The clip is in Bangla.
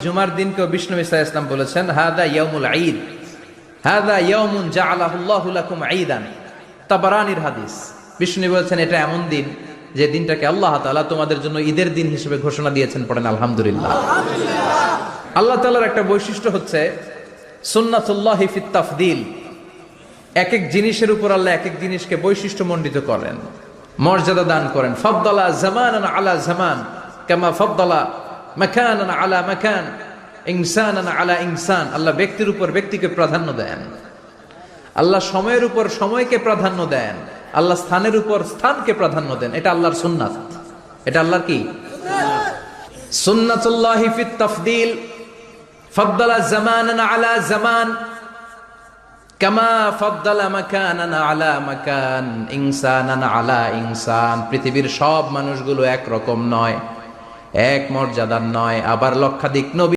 জুমার দিনকে বিষ্ণু ঈসা ইসলাম বলেছেন হাদা ইয়াউমুল ঈদ, হাদা ইয়াউমুন জাআলাহুল্লাহু লাকুম ঈদান। তাবারানির হাদিস। বিষ্ণু বলেছেন এটা এমন দিন যে দিনটাকে আল্লাহ তাআলা তোমাদের জন্য ঈদের দিন হিসেবে ঘোষণা দিয়েছেন। পড়েন আলহামদুলিল্লাহ। আল্লাহ তাআলার একটা বৈশিষ্ট্য হচ্ছে সুন্নাতুল্লাহি ফিত তাফদীল। এক এক জিনিসের উপর আল্লাহ এক এক জিনিসকে বৈশিষ্ট্যমণ্ডিত করেন, মর্যাদা দান করেন। ফাদ্দালা জামানান আলা জামান কামা ফাদ্দালা মাকানান আলা মাকান, ইনসানান আলা ইনসান। আল্লাহ ব্যক্তির উপর ব্যক্তিকে প্রাধান্য দেন, আল্লাহ সময়ের উপর সময়কে প্রাধান্য দেন, আল্লাহ স্থানের উপর স্থানকে প্রাধান্য দেন। এটা আল্লাহর সুন্নাত। এটা আল্লাহর কি সুন্নাতুল্লাহি ফিত তাফদীল। ফাদ্দালা জামানান আলা জামান কামা ফাদ্দালা মাকানান আলা মাকান, ইনসানান আলা ইনসান। পৃথিবীর সব মানুষগুলো এক রকম নয়, এক মর্যাদার নয়। আবার লক্ষাধিক নবী